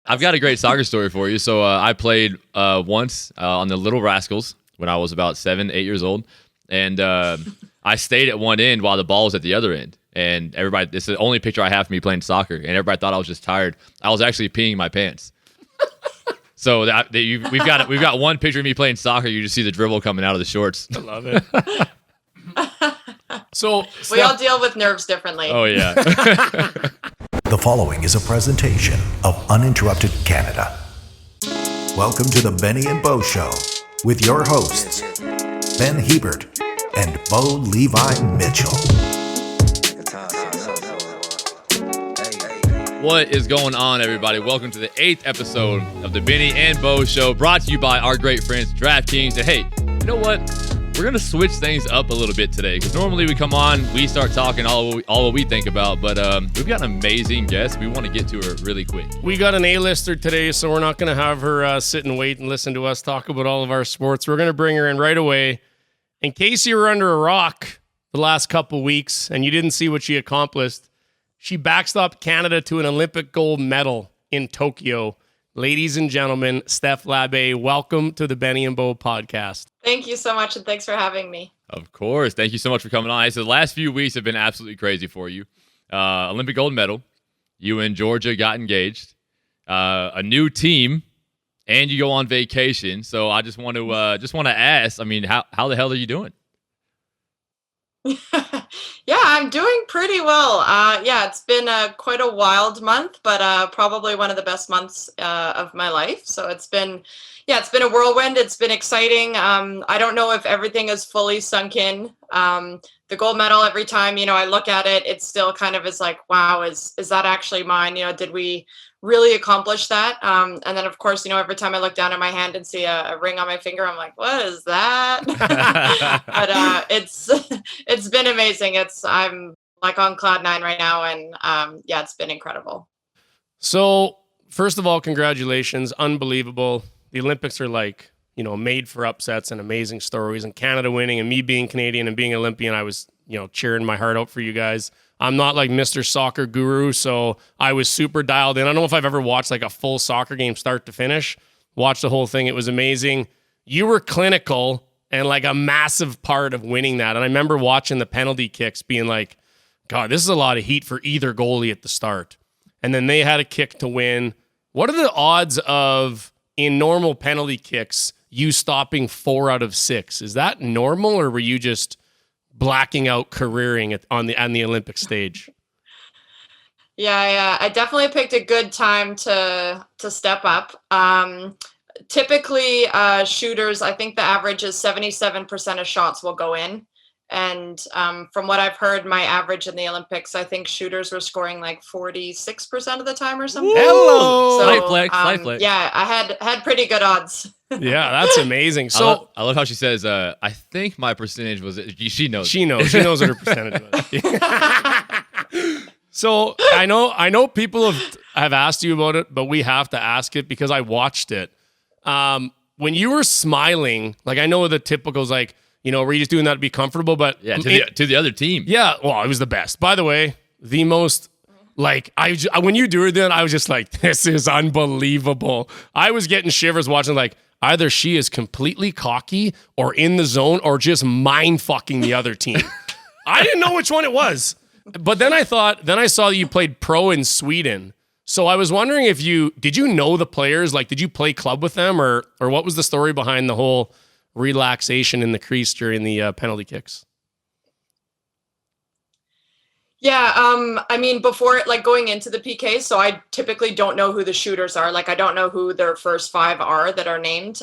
I've got a great soccer story for you. So I played once on the Little Rascals when I was about 7, 8 years old. And I stayed at one end while the ball was at the other end. And everybody, it's the only picture I have of me playing soccer. And everybody thought I was just tired. I was actually peeing my pants. So we've got one picture of me playing soccer. You just see the dribble coming out of the shorts. I love it. So we all deal with nerves differently. Oh, yeah. The following is a presentation of Uninterrupted Canada. Welcome to the Benny and Bo Show with your hosts, Ben Hebert and Bo Levi Mitchell. What is going on, everybody? Welcome to the 8th episode of the Benny and Bo Show, brought to you by our great friends, DraftKings. And hey, you know what? We're going to switch things up a little bit today because normally we come on, we start talking all what we think about, but we've got an amazing guest. We want to get to her really quick. We got an A-lister today, so we're not going to have her sit and wait and listen to us talk about all of our sports. We're going to bring her in right away. In case you were under a rock the last couple weeks and you didn't see what she accomplished, she backstopped Canada to an Olympic gold medal in Tokyo. Ladies and gentlemen, Steph Labbé, welcome to the Benny and Bo podcast. Thank you so much, and thanks for having me. Of course. Thank you so much for coming on. So the last few weeks have been absolutely crazy for you. Olympic gold medal. You and Georgia got engaged. A new team, and you go on vacation. So I just want to ask. I mean, how the hell are you doing? Yeah, I'm doing pretty well. It's been quite a wild month, but probably one of the best months of my life. So it's been a whirlwind. It's been exciting. I don't know if everything is fully sunk in. The gold medal, every time, I look at it, it still kind of is like, wow, is that actually mine? Did we really accomplish that? And then, of course, every time I look down at my hand and see a ring on my finger, I'm like, what is that? But it's been amazing. I'm like on cloud 9 right now, and it's been incredible. So, first of all, congratulations. Unbelievable. The Olympics are made for upsets and amazing stories, and Canada winning, and me being Canadian and being Olympian, I was, cheering my heart out for you guys. I'm not like Mr. Soccer Guru, so I was super dialed in. I don't know if I've ever watched like a full soccer game start to finish. Watched the whole thing. It was amazing. You were clinical and like a massive part of winning that. And I remember watching the penalty kicks being like, God, this is a lot of heat for either goalie at the start. And then they had a kick to win. What are the odds of, in normal penalty kicks, you stopping 4 out of 6? Is that normal, or were you just blacking out careering on the Olympic stage? Yeah, I definitely picked a good time to step up. Typically, shooters, I think the average is 77% of shots will go in. And from what I've heard, my average in the Olympics, I think shooters were scoring like 46% of the time or something. Hello! So, slight flex. Yeah, I had pretty good odds. Yeah, that's amazing. So I love how she says, I think my percentage was, she knows. She knows what her percentage was. So I know people have asked you about it, but we have to ask it because I watched it. When you were smiling, like I know the typical's like, were you just doing that to be comfortable? But yeah, to the other team. Yeah, well, it was the best. By the way, the most, like, when you do it then, I was just like, this is unbelievable. I was getting shivers watching, like, either she is completely cocky or in the zone or just mind fucking the other team. I didn't know which one it was. But then I saw that you played pro in Sweden. So I was wondering did you know the players? Like, did you play club with them, or what was the story behind the whole relaxation in the crease during the penalty kicks? Yeah, I mean, before, like, going into the PK, so I typically don't know who the shooters are. Like, I don't know who their first 5 are that are named.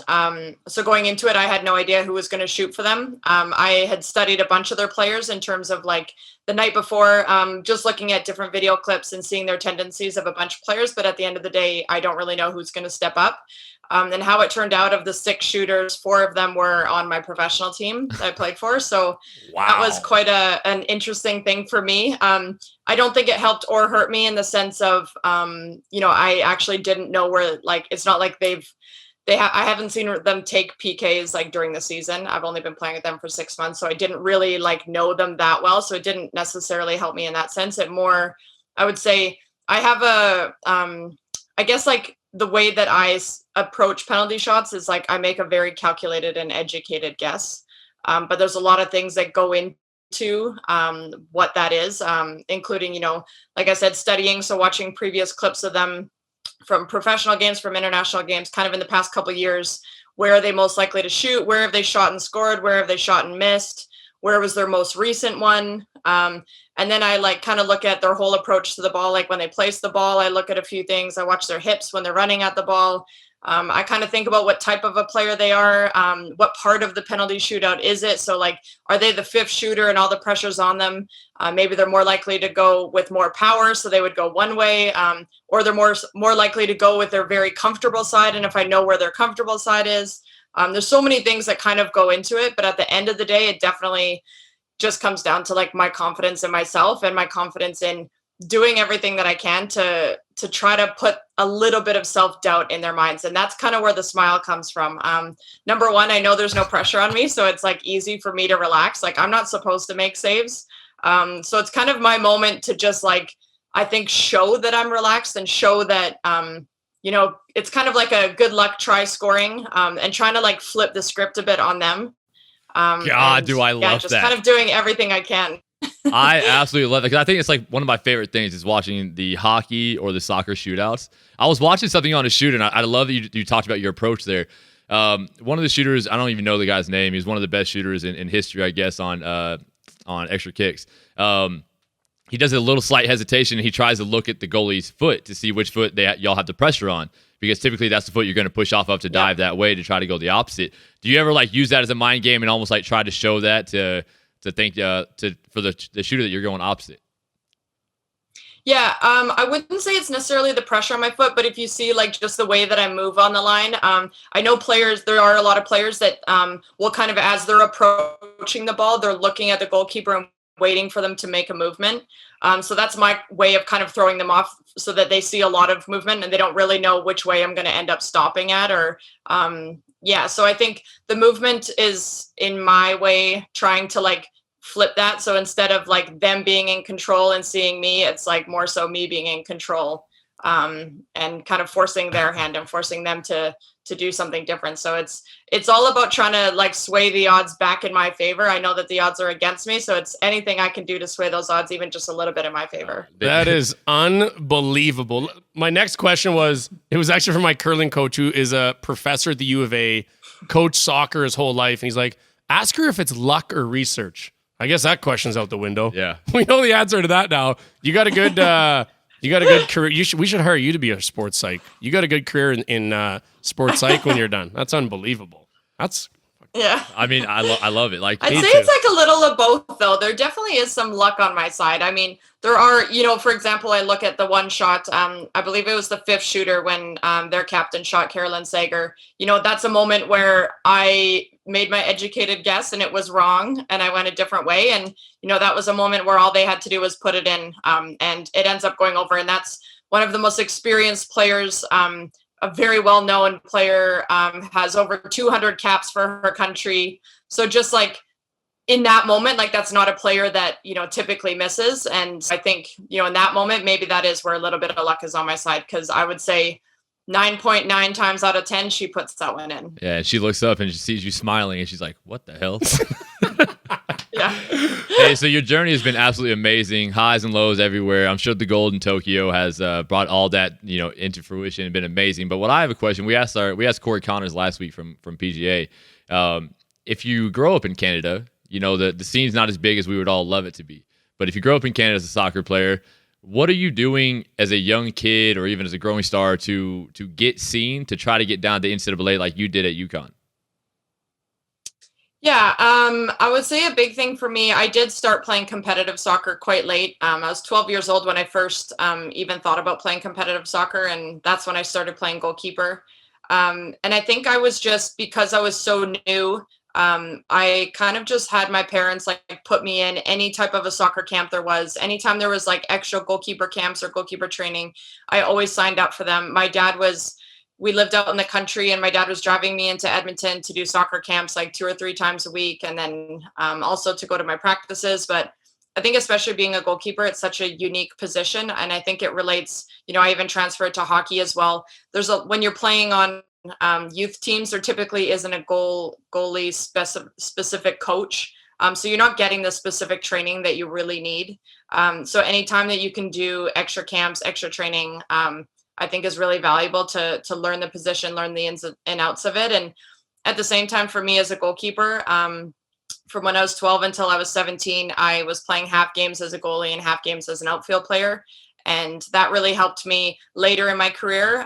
So going into it, I had no idea who was going to shoot for them. I had studied a bunch of their players in terms of, like, the night before, just looking at different video clips and seeing their tendencies of a bunch of players. But at the end of the day, I don't really know who's going to step up. And how it turned out, of the 6 shooters, 4 of them were on my professional team that I played for. So wow. That was quite an interesting thing for me. I don't think it helped or hurt me in the sense of, I actually didn't know where, like, it's not like I haven't seen them take PKs like during the season. I've only been playing with them for 6 months. So I didn't really like know them that well. So it didn't necessarily help me in that sense. It more, I would say I have I guess like the way that I approach penalty shots is like I make a very calculated and educated guess. But there's a lot of things that go into what that is, including, like I said, studying. So watching previous clips of them from professional games, from international games, kind of in the past couple of years. Where are they most likely to shoot? Where have they shot and scored? Where have they shot and missed? Where was their most recent one? And then I like kind of look at their whole approach to the ball. Like when they place the ball, I look at a few things. I watch their hips when they're running at the ball. I kind of think about what type of a player they are. What part of the penalty shootout is it? So like, are they the fifth shooter and all the pressure's on them? Maybe they're more likely to go with more power, so they would go one way, or they're more likely to go with their very comfortable side. And if I know where their comfortable side is, there's so many things that kind of go into it. But at the end of the day, it definitely just comes down to like my confidence in myself and my confidence in doing everything that I can to try to put a little bit of self-doubt in their minds. And that's kind of where the smile comes from. Number one, I know there's no pressure on me, so it's like easy for me to relax. Like I'm not supposed to make saves. So it's kind of my moment to just like, I think, show that I'm relaxed and show that, it's kind of like a good luck try scoring, and trying to like flip the script a bit on them. Do I love just that. Kind of doing everything I can. I absolutely love it, because I think it's like one of my favorite things is watching the hockey or the soccer shootouts. I was watching something on a shoot, and I love that you talked about your approach there. One of the shooters, I don't even know the guy's name. He's one of the best shooters in history, I guess, on extra kicks. He does a little slight hesitation, and he tries to look at the goalie's foot to see which foot y'all have the pressure on, because typically that's the foot you're going to push off of to dive that way to try to go the opposite. Do you ever like use that as a mind game and almost like try to show that to think for the shooter that you're going opposite? Yeah, I wouldn't say it's necessarily the pressure on my foot, but if you see like just the way that I move on the line, I know there are a lot of players that will kind of, as they're approaching the ball, they're looking at the goalkeeper and waiting for them to make a movement. So that's my way of kind of throwing them off so that they see a lot of movement and they don't really know which way I'm going to end up stopping at, or so I think the movement is in my way trying to like flip that. So instead of like them being in control and seeing me, it's like more so me being in control, and kind of forcing their hand and forcing them to do something different. So it's all about trying to like sway the odds back in my favor. I know that the odds are against me, so it's anything I can do to sway those odds even just a little bit in my favor. That is unbelievable. My next question was actually from my curling coach, who is a professor at the U of A, coached soccer his whole life. And he's like, ask her if it's luck or research. I guess that question's out the window. Yeah. We know the answer to that now. You got a good career. We should hire you to be a sports psych. You got a good career in sports psych when you're done. That's unbelievable. Yeah. I mean, I love it. Like, I'd say it's like a little of both, though. There definitely is some luck on my side. I mean, there are, for example, I look at the one shot, I believe it was the fifth shooter when their captain shot Carolyn Sager. That's a moment where I made my educated guess and it was wrong and I went a different way. And, that was a moment where all they had to do was put it in, and it ends up going over. And that's one of the most experienced players, a very well-known player, has over 200 caps for her country. So just like in that moment, like that's not a player that, typically misses. And I think, in that moment, maybe that is where a little bit of luck is on my side. Cause I would say 9.9 times out of 10, she puts that one in. Yeah. And she looks up and she sees you smiling and she's like, what the hell? Yeah. Hey, so your journey has been absolutely amazing. Highs and lows everywhere. I'm sure the gold in Tokyo has brought all that into fruition and been amazing. But what I have a question, we asked Corey Connors last week from PGA. If you grow up in Canada, the scene's not as big as we would all love it to be. But if you grow up in Canada as a soccer player, what are you doing as a young kid or even as a growing star to get seen, to try to get down to NCAA like you did at UConn? Yeah, I would say a big thing for me, I did start playing competitive soccer quite late. I was 12 years old when I first even thought about playing competitive soccer, and that's when I started playing goalkeeper. And I think I was just, because I was so new, I kind of just had my parents like put me in any type of a soccer camp there was. Anytime there was like extra goalkeeper camps or goalkeeper training, I always signed up for them. We lived out in the country and my dad was driving me into Edmonton to do soccer camps like 2 or 3 times a week. And then also to go to my practices. But I think especially being a goalkeeper, it's such a unique position. And I think it relates, I even transferred to hockey as well. When you're playing on youth teams, there typically isn't a goalie specific coach. So you're not getting the specific training that you really need. So anytime that you can do extra camps, extra training, I think is really valuable to learn the position, learn the ins and outs of it. And at the same time, for me as a goalkeeper, from when I was 12 until I was 17, I was playing half games as a goalie and half games as an outfield player. And that really helped me later in my career.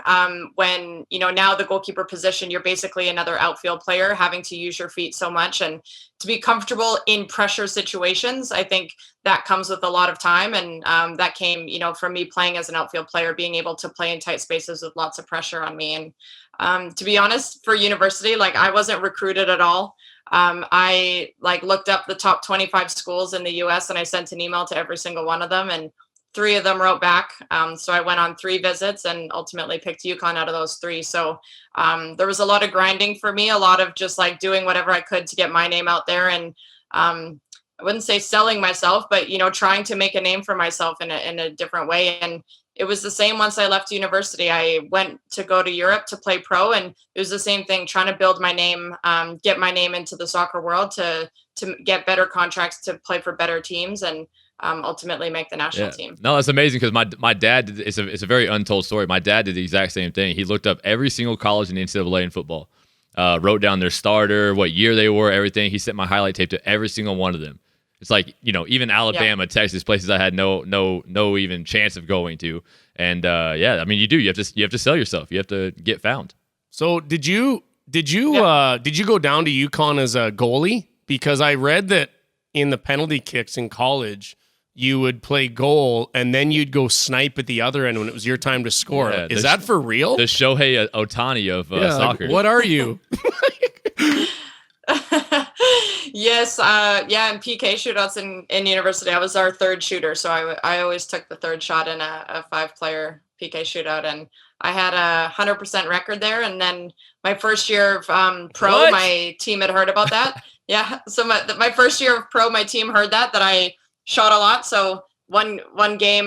When, now the goalkeeper position, you're basically another outfield player, having to use your feet so much. And to be comfortable in pressure situations, I think that comes with a lot of time. And that came, from me playing as an outfield player, being able to play in tight spaces with lots of pressure on me. And to be honest, for university, I wasn't recruited at all. I looked up the top 25 schools in the US and I sent an email to every single one of them, and 3 of them wrote back. So I went on 3 visits and ultimately picked UConn out of those 3. So there was a lot of grinding for me, a lot of just doing whatever I could to get my name out there. And I wouldn't say selling myself, but, trying to make a name for myself in a different way. And it was the same once I left university. I went to go to Europe to play pro, and it was the same thing, trying to build my name, get my name into the soccer world to get better contracts, to play for better teams, and ultimately make the national team. No, that's amazing, because my dad did, it's a very untold story. My dad did the exact same thing. He looked up every single college in the NCAA in football, wrote down their starter, what year they were, everything. He sent my highlight tape to every single one of them. It's even Alabama, Texas, places I had no even chance of going to. And you have to sell yourself. You have to get found. So did you go down to UConn as a goalie? Because I read that in the penalty kicks in college, you would play goal and then you'd go snipe at the other end when it was your time to score. Yeah, Is that for real? The Shohei Ohtani of soccer. What are you? Yes. In PK shootouts in university, I was our 3rd shooter. So I always took the 3rd shot in a 5-player PK shootout. And I had a 100% record there. And then my first year of pro, my team had heard about that. Yeah. So my first year of pro, my team heard that I shot a lot. So one game,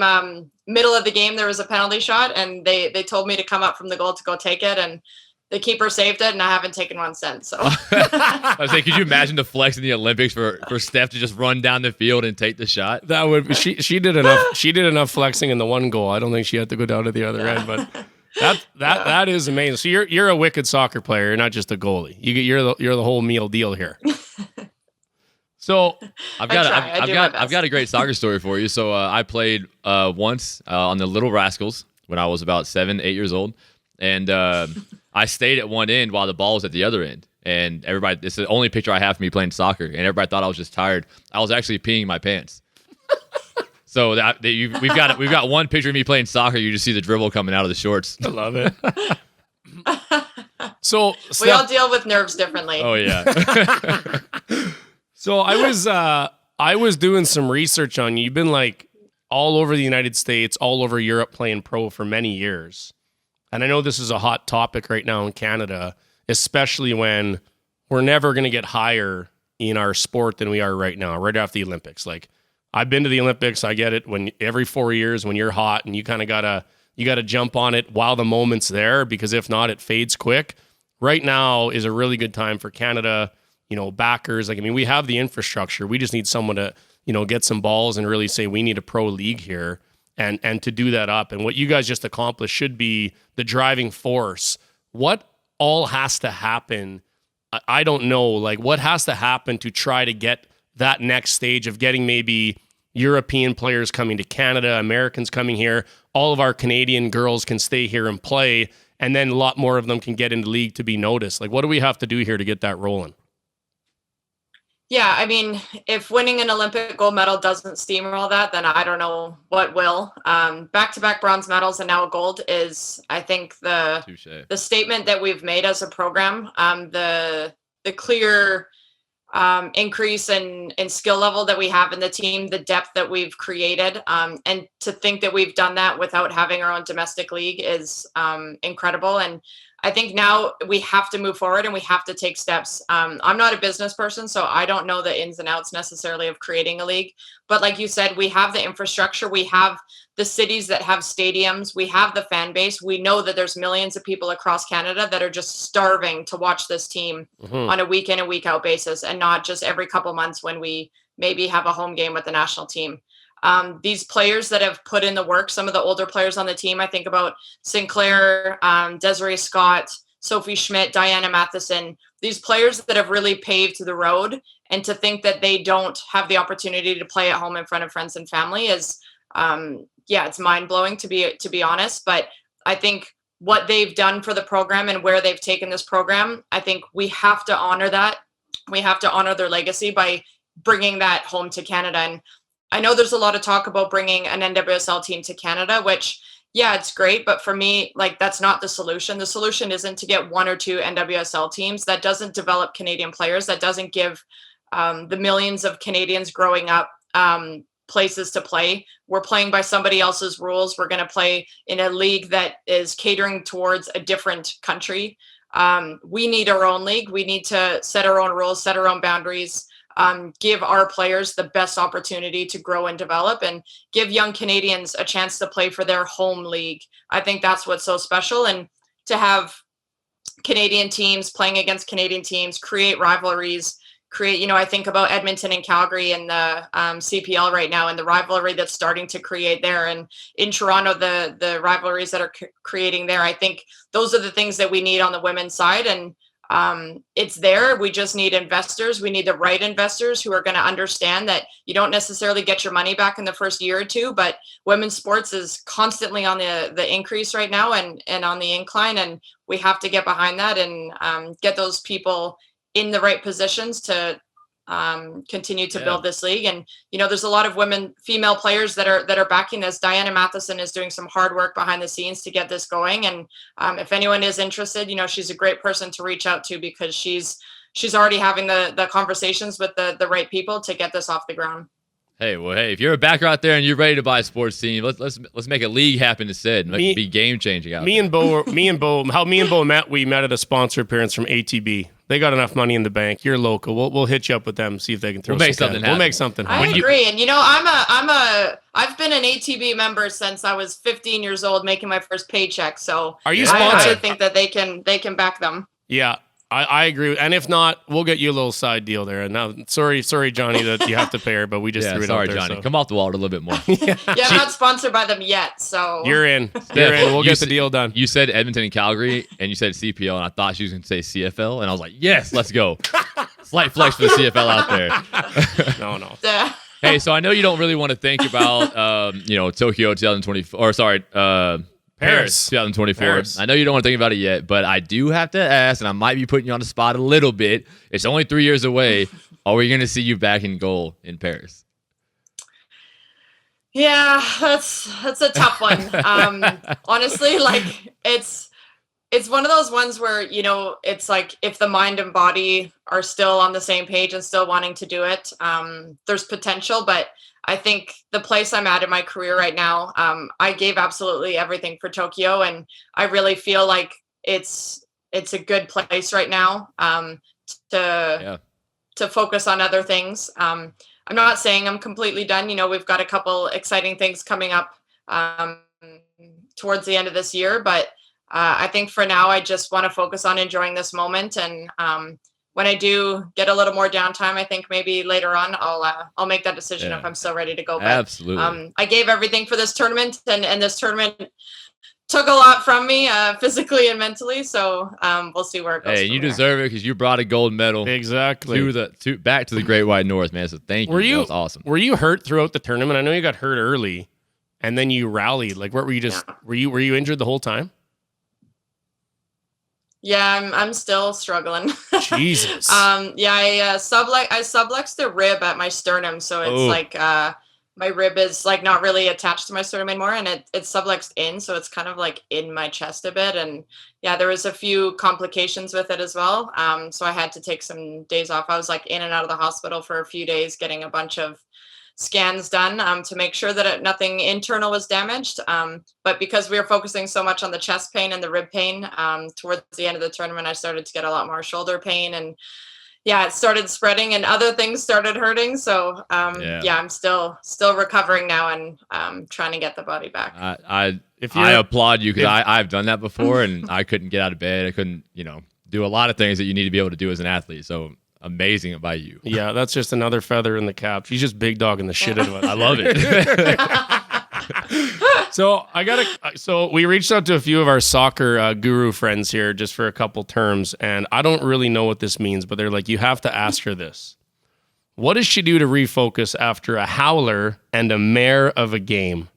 middle of the game, there was a penalty shot, and they told me to come up from the goal to go take it. And the keeper saved it, and I haven't taken one since. So I was saying, could you imagine the flex in the Olympics for Steph to just run down the field and take the shot? That would be, she did enough. She did enough flexing in the one goal. I don't think she had to go down to the other end, but that is amazing. So you're a wicked soccer player. You're not just a goalie. You're the whole meal deal here. So I've got a great soccer story for you. So I played once on the Little Rascals when I was about 7, 8 years old, and I stayed at one end while the ball was at the other end. And everybody, it's the only picture I have of me playing soccer, and everybody thought I was just tired. I was actually peeing my pants. So we've got one picture of me playing soccer. You just see the dribble coming out of the shorts. I love it. So we all deal with nerves differently. Oh yeah. So I was doing some research on you. You've been all over the United States, all over Europe playing pro for many years. And I know this is a hot topic right now in Canada, especially when we're never going to get higher in our sport than we are right now, right after the Olympics. I've been to the Olympics. I get it. When every 4 years when you're hot and you kind of gotta jump on it while the moment's there, because if not, it fades quick. Right now is a really good time for Canada, backers. We have the infrastructure. We just need someone to, get some balls and really say we need a pro league here. And to do that up. And what you guys just accomplished should be the driving force. What all has to happen? I don't know. What has to happen to try to get that next stage of getting maybe European players coming to Canada, Americans coming here, all of our Canadian girls can stay here and play, and then a lot more of them can get into league to be noticed. What do we have to do here to get that rolling? Yeah, if winning an Olympic gold medal doesn't steamroll that, then I don't know what will. Back-to-back bronze medals and now a gold is, I think, the statement that we've made as a program. The clear increase in skill level that we have in the team, the depth that we've created, and to think that we've done that without having our own domestic league is incredible. And I think now we have to move forward and we have to take steps. I'm not a business person, so I don't know the ins and outs necessarily of creating a league. But like you said, we have the infrastructure. We have the cities that have stadiums. We have the fan base. We know that there's millions of people across Canada that are just starving to watch this team on a week in and week out basis, and not just every couple months when we maybe have a home game with the national team. These players that have put in the work, some of the older players on the team, I think about Sinclair, Desiree Scott, Sophie Schmidt, Diana Matheson, these players that have really paved the road, and to think that they don't have the opportunity to play at home in front of friends and family is, it's mind blowing to be honest. But I think what they've done for the program and where they've taken this program, I think we have to honor that. We have to honor their legacy by bringing that home to Canada. And I know there's a lot of talk about bringing an NWSL team to Canada, which, yeah, it's great. But for me, like, that's not the solution. The solution isn't to get one or two NWSL teams. That doesn't develop Canadian players. That doesn't give the millions of Canadians growing up places to play. We're playing by somebody else's rules. We're going to play in a league that is catering towards a different country. We need our own league. We need to set our own rules, set our own boundaries. Give our players the best opportunity to grow and develop, and give young Canadians a chance to play for their home league. I think that's what's so special. And to have Canadian teams playing against Canadian teams, create rivalries, I think about Edmonton and Calgary and the CPL right now, and the rivalry that's starting to create there. And in Toronto, the rivalries that are creating there. I think those are the things that we need on the women's side. And it's there. We just need investors. We need the right investors who are going to understand that you don't necessarily get your money back in the first year or two, but women's sports is constantly on the increase right now and on the incline. And we have to get behind that and get those people in the right positions to continue to build this league. And, there's a lot of female players that are backing this. Diana Matheson is doing some hard work behind the scenes to get this going. And if anyone is interested, she's a great person to reach out to, because she's already having the conversations with the right people to get this off the ground. Hey, if you're a backer out there and you're ready to buy a sports team, let's make a league happen instead. Be game changing out. Me and Bo met. We met at a sponsor appearance from ATB. They got enough money in the bank. You're local. We'll hit you up with them. See if they can throw. We'll make something happen. I agree. And I've been an ATB member since I was 15 years old, making my first paycheck. So are you sponsored? I think that they can back them. Yeah. I agree. And if not, we'll get you a little side deal there. And now, sorry, Johnny, that you have to pay her, but we just threw it out there. Sorry, Johnny. So. Come off the wallet a little bit more. I'm not sponsored by them yet, so. You're in. We'll get the deal done. You said Edmonton and Calgary, and you said CPL, and I thought she was going to say CFL, and I was like, yes, let's go. Slight flex for the CFL out there. No. Hey, so I know you don't really want to think about, Tokyo 2024, Paris 2024. Paris. I know you don't want to think about it yet, but I do have to ask, and I might be putting you on the spot a little bit. It's only 3 years away. Are we going to see you back in goal in Paris? Yeah, that's a tough one. Honestly, like it's one of those ones where, it's like if the mind and body are still on the same page and still wanting to do it, there's potential, but I think the place I'm at in my career right now, I gave absolutely everything for Tokyo, and I really feel like it's a good place right now to focus on other things. I'm not saying I'm completely done. We've got a couple exciting things coming up towards the end of this year, but I think for now I just want to focus on enjoying this moment, and when I do get a little more downtime, I think maybe later on I'll make that decision if I'm still ready to go. But, absolutely. I gave everything for this tournament, and this tournament took a lot from me physically and mentally. So we'll see where it goes. Hey, you deserve it because you brought a gold medal. Exactly. Back to the Great White North, man. So thank you. That was awesome. Were you hurt throughout the tournament? I know you got hurt early, and then you rallied. Like, what were you just? Yeah. Were you injured the whole time? Yeah, I'm still struggling. Jesus. I sublexed the rib at my sternum, so it's like my rib is like not really attached to my sternum anymore, and it's sublexed in, so it's kind of like in my chest a bit. And yeah, there was a few complications with it as well. So I had to take some days off. I was like in and out of the hospital for a few days, getting a bunch of scans done to make sure that nothing internal was damaged. But because we were focusing so much on the chest pain and the rib pain, towards the end of the tournament, I started to get a lot more shoulder pain, and yeah, it started spreading and other things started hurting. So I'm still recovering now and trying to get the body back. I applaud you, because I've done that before, and I couldn't get out of bed. I couldn't, do a lot of things that you need to be able to do as an athlete. So amazing by you. Yeah, that's just another feather in the cap. She's just big dogging the shit out of us. I love it. So we reached out to a few of our soccer guru friends here just for a couple terms, and I don't really know what this means, but they're like, you have to ask her this. What does she do to refocus after a howler and a mare of a game?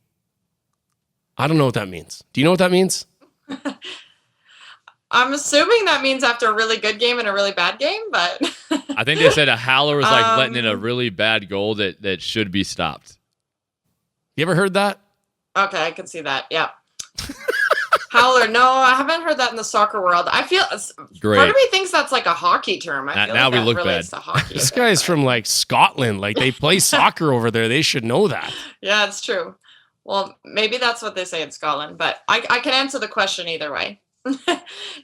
I don't know what that means. Do you know what that means? I'm assuming that means after a really good game and a really bad game, but I think they said a howler was like letting in a really bad goal that should be stopped. You ever heard that? Okay, I can see that. Yeah. Howler. No, I haven't heard that in the soccer world. I feel Great. Part of me thinks that's like a hockey term. I feel now like we that look relates bad. to hockey. This guy's from like Scotland. Like they play soccer over there. They should know that. Yeah, it's true. Well, maybe that's what they say in Scotland, but I can answer the question either way.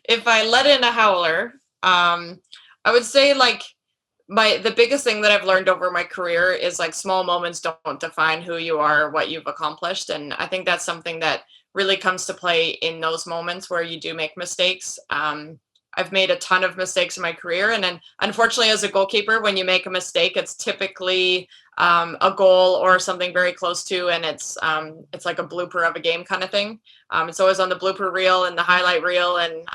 If I let in a howler, I would say like the biggest thing that I've learned over my career is like small moments don't define who you are or what you've accomplished. And I think that's something that really comes to play in those moments where you do make mistakes. I've made a ton of mistakes in my career. And then unfortunately, as a goalkeeper, when you make a mistake, it's typically a goal or something very close to, and it's like a blooper of a game kind of thing. It's always on the blooper reel and the highlight reel. And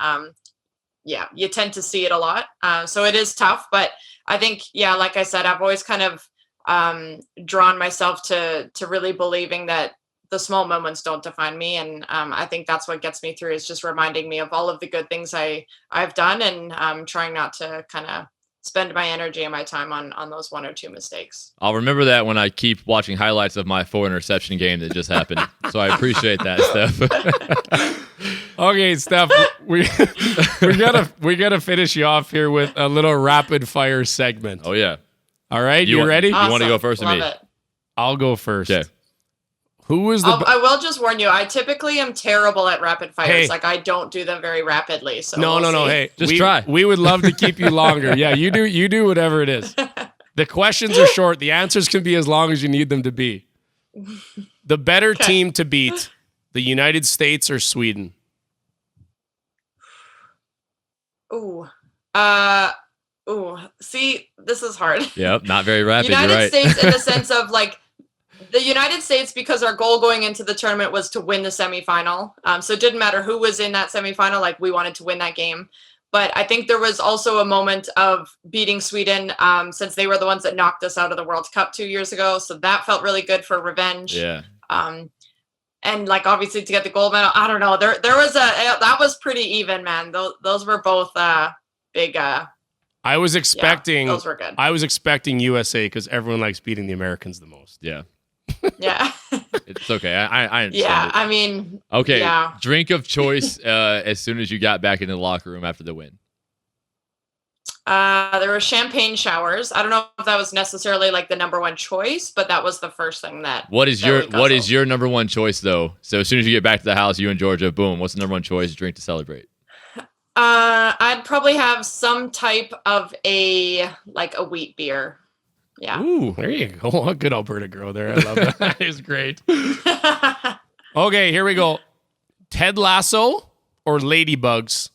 you tend to see it a lot. So it is tough, but I think, like I said, I've always kind of drawn myself to really believing that the small moments don't define me. And I think that's what gets me through, is just reminding me of all of the good things I've done, and trying not to kind of spend my energy and my time on those one or two mistakes. I'll remember that when I keep watching highlights of my 4 interception game that just happened. So I appreciate that, Steph. Okay, Steph, we gotta finish you off here with a little rapid fire segment. Oh yeah. All right, you ready? Awesome. You want to go first or Love me? it. I'll go first. Okay. Who is I will just warn you, I typically am terrible at rapid fires. Hey. Like I don't do them very rapidly. So No. we'll see. Hey, Just try. We would love to keep you longer. Yeah, you do whatever it is. The questions are short. The answers can be as long as you need them to be. The better team to beat, the United States or Sweden? Ooh. See, this is hard. Yep, not very rapid. United You're right. States in the sense of like the United States, because our goal going into the tournament was to win the semifinal. So it didn't matter who was in that semifinal, like we wanted to win that game. But I think there was also a moment of beating Sweden, since they were the ones that knocked us out of the World Cup 2 years ago. So that felt really good for revenge. Yeah. And like obviously to get the gold medal, I don't know. There was that was pretty even, man. Those were both big. I was expecting. Those were good. I was expecting USA because everyone likes beating the Americans the most. Yeah. Yeah. It's okay. I understand. Yeah. It. I mean. Okay. Yeah. Drink of choice as soon as you got back into the locker room after the win. There were champagne showers. I don't know if that was necessarily like the number one choice, but that was the first thing that. What is your number one choice though? So as soon as you get back to the house, you and Georgia, boom. What's the number one choice drink to celebrate? I'd probably have some type of a wheat beer. Yeah. Ooh, there you go. A good Alberta girl there. I love that. That is great. Okay, here we go. Ted Lasso or Ladybugs?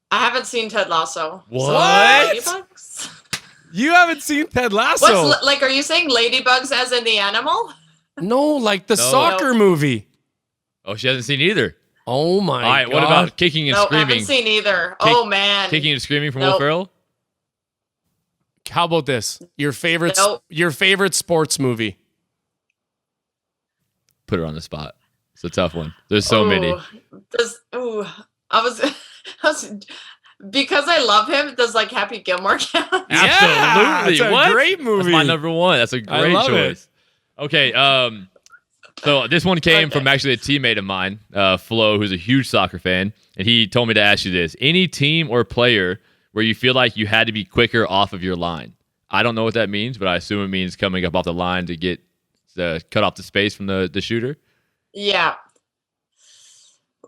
I haven't seen Ted Lasso. What? So ladybugs? You haven't seen Ted Lasso? Are you saying ladybugs as in the animal? No, like the soccer movie. Oh, she hasn't seen either. Oh my God. All right, what about Kicking and No, I Screaming? haven't seen either. Oh man. Kicking and Screaming from Nope. Will Ferrell? How about this? Your favorite Nope. your favorite sports movie? Put her on the spot. It's a tough one. There's so many. I was because I love him. Does like Happy Gilmore count? Absolutely. It's a What? great movie. That's my number one. That's a great love choice. Okay. So this one came from actually a teammate of mine, Flo, who's a huge soccer fan, and he told me to ask you this: any team or player where you feel like you had to be quicker off of your line? I don't know what that means, but I assume it means coming up off the line to get cut off the space from the shooter. Yeah.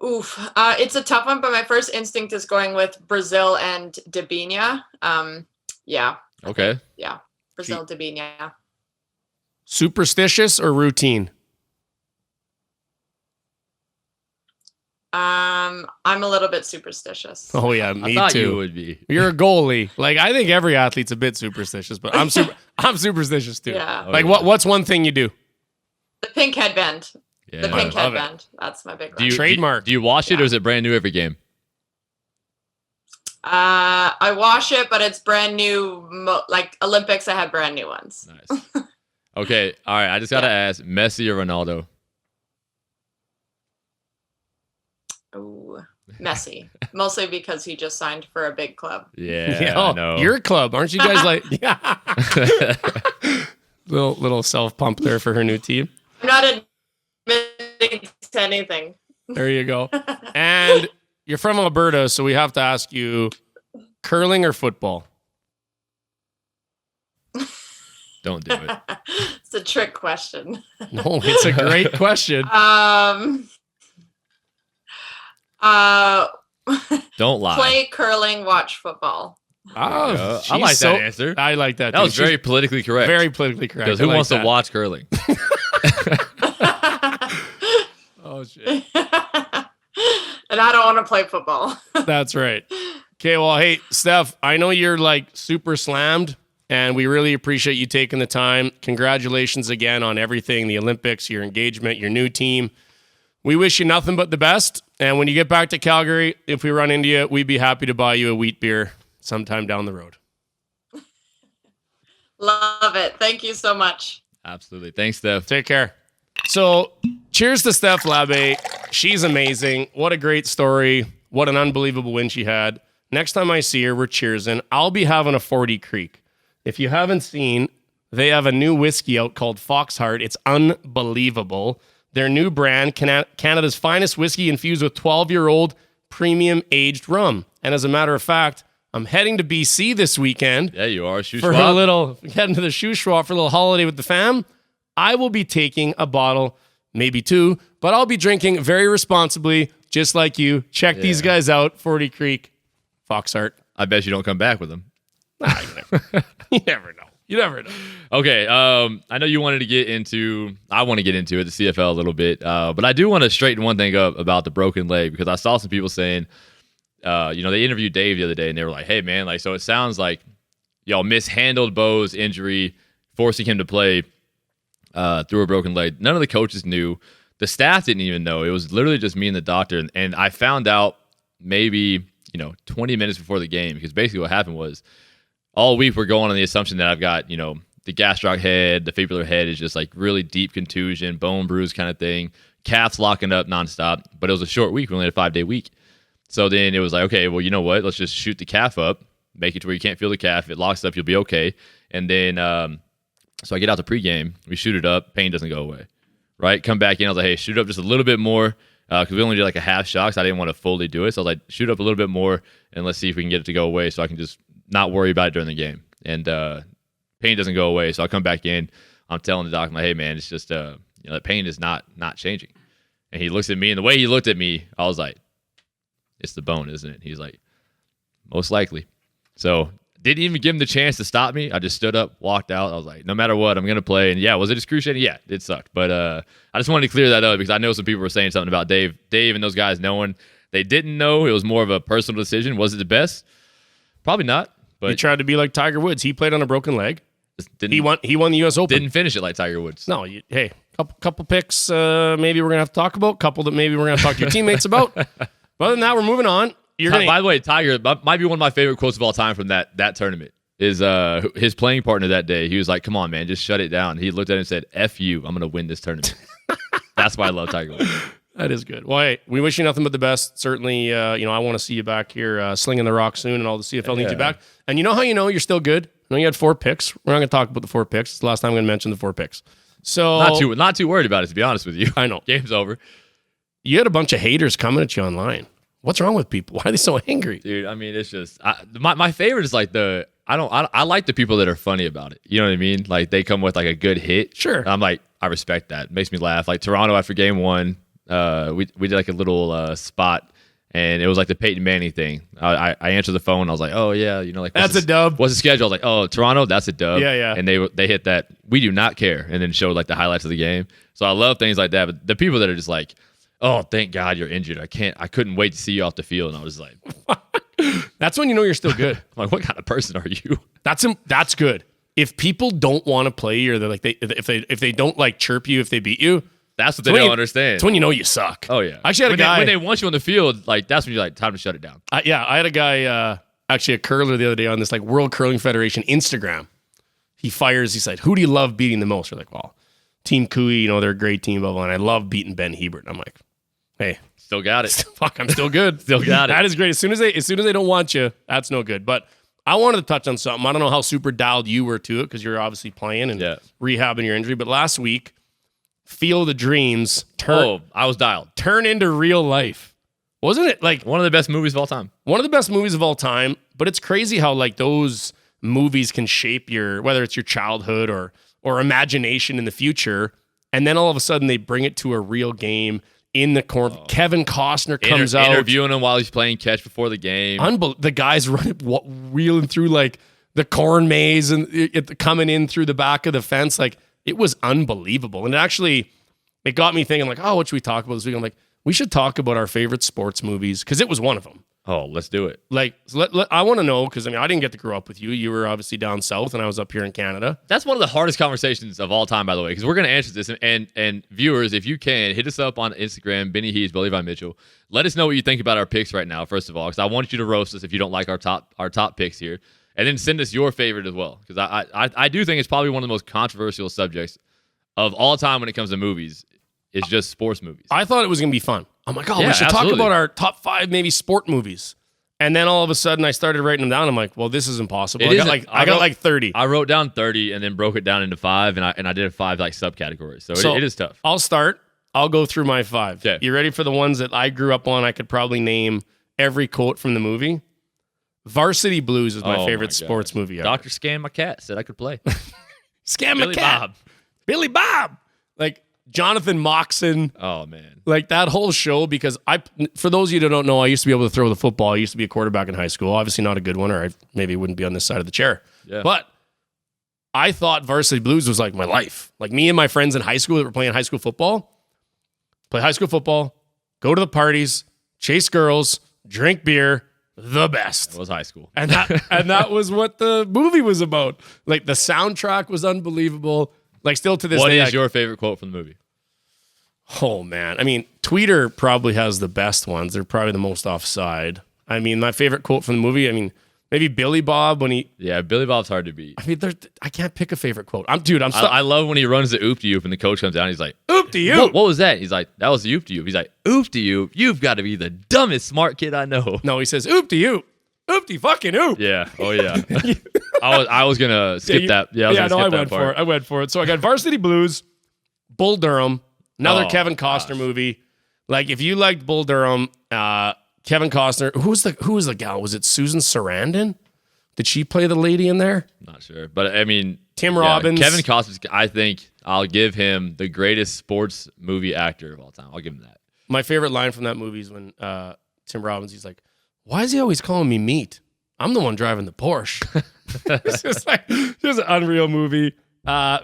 Oof. It's a tough one, but my first instinct is going with Brazil and Debinha. Yeah. Okay. Yeah. Brazil, Debinha. Superstitious or routine? I'm a little bit superstitious. Oh yeah, I me thought too. you would be. You're a goalie. Like, I think every athlete's a bit superstitious, but I'm superstitious too. Yeah. Oh, Like, yeah. what's one thing you do? The pink headband. Yeah. The pink I love it. headband. That's my big Do one. you, Trademark. Do you wash it or Yeah. is it brand new every game? I wash it, but it's brand new. Like Olympics, I had brand new ones. Nice. Okay. All right. I just got to ask, Messi or Ronaldo? Ooh, Messi. Mostly because he just signed for a big club. Yeah, oh, I know. your club, aren't you guys like? Yeah. little self pump there for her new team. I'm not admitting to anything. There you go. And you're from Alberta, so we have to ask you, curling or football? Don't do it. It's a trick question. No, it's a great question. Don't lie. Play curling, watch football. Oh, I like that answer. I like that. That too. was very She's politically correct. very politically correct. Because I who like wants that. to watch curling? Oh shit. And I don't want to play football. That's right. Okay, well, hey, Steph, I know you're like super slammed, and we really appreciate you taking the time. Congratulations again on everything, the Olympics, your engagement, your new team. We wish you nothing but the best. And when you get back to Calgary, if we run into you, we'd be happy to buy you a wheat beer sometime down the road. Love it. Thank you so much. Absolutely. Thanks, Steph. Take care. So, cheers to Steph Labbé. She's amazing. What a great story. What an unbelievable win she had. Next time I see her, we're cheersing. I'll be having a 40 Creek. If you haven't seen, they have a new whiskey out called Foxheart. It's unbelievable. Their new brand, Canada's finest whiskey infused with 12-year-old premium aged rum. And as a matter of fact, I'm heading to BC this weekend. Yeah, you are. Shoe For swap. a little, heading to the shoe swap for a little holiday with the fam. I will be taking a bottle, maybe two, but I'll be drinking very responsibly, just like you. Check these guys out, 40 Creek, Foxheart. I bet you don't come back with them. Nah, you never know. You never know. Okay, I know you wanted to get into, I want to get into it, the CFL a little bit, but I do want to straighten one thing up about the broken leg, because I saw some people saying, they interviewed Dave the other day, and they were like, hey, man, like, so it sounds like y'all mishandled Bo's injury, forcing him to play through a broken leg. None of the coaches knew. The staff didn't even know. It was literally just me and the doctor, and I found out maybe, 20 minutes before the game, because basically what happened was, all week we're going on the assumption that I've got, the gastroc head, the fibular head is just like really deep contusion, bone bruise kind of thing, calves locking up nonstop. But it was a short week. We only had a 5-day week. So then it was like, okay, well, you know what? Let's just shoot the calf up, make it to where you can't feel the calf. If it locks up, you'll be okay. And then, so I get out to pregame. We shoot it up. Pain doesn't go away, right? Come back in. I was like, hey, shoot it up just a little bit more, because we only did like a half shot, so I didn't want to fully do it. So I was like, shoot up a little bit more, and let's see if we can get it to go away so I can just not worry about it during the game. And pain doesn't go away. So I come back in. I'm telling the doc, I'm like, hey, man, it's just, that pain is not changing. And he looks at me, and the way he looked at me, I was like, it's the bone, isn't it? He's like, most likely. So didn't even give him the chance to stop me. I just stood up, walked out. I was like, no matter what, I'm going to play. And yeah, was it excruciating? Yeah, it sucked. But I just wanted to clear that up, because I know some people were saying something about Dave and those guys knowing. They didn't know. It was more of a personal decision. Was it the best? Probably not. But He tried to be like Tiger Woods. He played on a broken leg. didn't, He won the U.S. Open. Didn't finish it like Tiger Woods. No, hey, couple picks maybe we're going to have to talk about, couple that maybe we're going to talk to your teammates about. But other than that, we're moving on. By the way, Tiger might be one of my favorite quotes of all time from that tournament. Is his playing partner that day. He was like, come on, man, just shut it down. He looked at it and said, F you, I'm going to win this tournament. That's why I love Tiger Woods. That is good. Well, hey, we wish you nothing but the best. Certainly, I want to see you back here slinging the rock soon, and all the CFL needs you back. And you know how you know you're still good? I know you had 4 picks. We're not going to talk about the 4 picks. It's the last time I'm going to mention the 4 picks. So Not too worried about it, to be honest with you. I know. Game's over. You had a bunch of haters coming at you online. What's wrong with people? Why are they so angry? Dude, I mean, it's just my favorite is like I like the people that are funny about it. You know what I mean? Like they come with like a good hit. Sure. I'm like, I respect that. It makes me laugh. Like Toronto after game 1, we did like a little spot, and it was like the Peyton Manning thing. I answered the phone. I was like, oh yeah, you know, like that's a dub. What's the schedule? I was like, oh, Toronto, that's a dub. Yeah. And they hit that. We do not care, and then showed like the highlights of the game. So I love things like that. But the people that are just like, oh, thank God you're injured. I couldn't wait to see you off the field. And I was like, that's when you know you're still good. I'm like, what kind of person are you? That's good. If people don't want to play you, or if they don't like chirp you if they beat you, that's what they don't understand. That's when you know you suck. Oh yeah. I actually had a guy when they want you on the field, like that's when you're like, time to shut it down. I had a guy, actually a curler the other day on this like World Curling Federation Instagram. He said, who do you love beating the most? We're like, well, Team Cooey, you know, they're a great team, blah, blah, and I love beating Ben Hebert. I'm like, hey, still got it. Fuck, I'm still good. Still got it. That is great. As soon as they don't want you, that's no good. But I wanted to touch on something. I don't know how super dialed you were to it because you're obviously playing and rehabbing your injury. But last week, Field of Dreams I was dialed. Turn into real life. Wasn't it like one of the best movies of all time? One of the best movies of all time. But it's crazy how like those movies can shape whether it's your childhood or imagination in the future. And then all of a sudden they bring it to a real game in the corner. Kevin Costner comes out. Interviewing him while he's playing catch before the game. The guy's wheeling through like the corn maze and coming in through the back of the fence. Like it was unbelievable. And it got me thinking like, oh, what should we talk about this week? I'm like, we should talk about our favorite sports movies because it was one of them. Oh, let's do it. Like, I want to know because I didn't get to grow up with you. You were obviously down south, and I was up here in Canada. That's one of the hardest conversations of all time, by the way, because we're going to answer this. And viewers, if you can, hit us up on Instagram, Benny Hees, Billy Von Mitchell. Let us know what you think about our picks right now, first of all, because I want you to roast us if you don't like our top picks here, and then send us your favorite as well, because I do think it's probably one of the most controversial subjects of all time when it comes to movies. It's just sports movies. I thought it was going to be fun. I'm like, we should talk about our top 5 maybe sport movies. And then all of a sudden I started writing them down. I'm like, well, this is impossible. I got like 30. I wrote down 30 and then broke it down into 5, and I did 5 like subcategories. So it is tough. I'll start. I'll go through my 5. Okay. You ready for the ones that I grew up on? I could probably name every quote from the movie. Varsity Blues is my favorite sports movie ever. Dr. Scan my cat said I could play. Scan my cat. Billy Bob. Like Jonathan Moxon. Oh, man. Like that whole show, because for those of you that don't know, I used to be able to throw the football. I used to be a quarterback in high school. Obviously not a good one, or I maybe wouldn't be on this side of the chair. Yeah. But I thought Varsity Blues was like my life. Like me and my friends in high school that were playing high school football, play high school football, go to the parties, chase girls, drink beer, the best. It was high school. And that was what the movie was about. Like the soundtrack was unbelievable. Like still to this day. What is your favorite quote from the movie? Oh, man. I mean, Tweeter probably has the best ones. They're probably the most offside. I mean, my favorite quote from the movie, maybe Billy Bob when he... Yeah, Billy Bob's hard to beat. I can't pick a favorite quote. I love when he runs the oop-de-oop and the coach comes down and he's like, oop-de-oop! What was that? He's like, that was the oop-de-oop. He's like, oop-de-oop? You've got to be the dumbest smart kid I know. No, he says, oop-de-oop. Oop-de-fucking-oop. Yeah. Oh, yeah. I was going to skip that. Yeah, I went for it. So I got Varsity Blues, Bull Durham, another Kevin Costner movie. Like, if you liked Bull Durham, Kevin Costner, who was the gal? Was it Susan Sarandon? Did she play the lady in there? Not sure. But, I mean... Tim Robbins. Kevin Costner, I think I'll give him the greatest sports movie actor of all time. I'll give him that. My favorite line from that movie is when Tim Robbins, he's like, why is he always calling me meat? I'm the one driving the Porsche. It's just an unreal movie.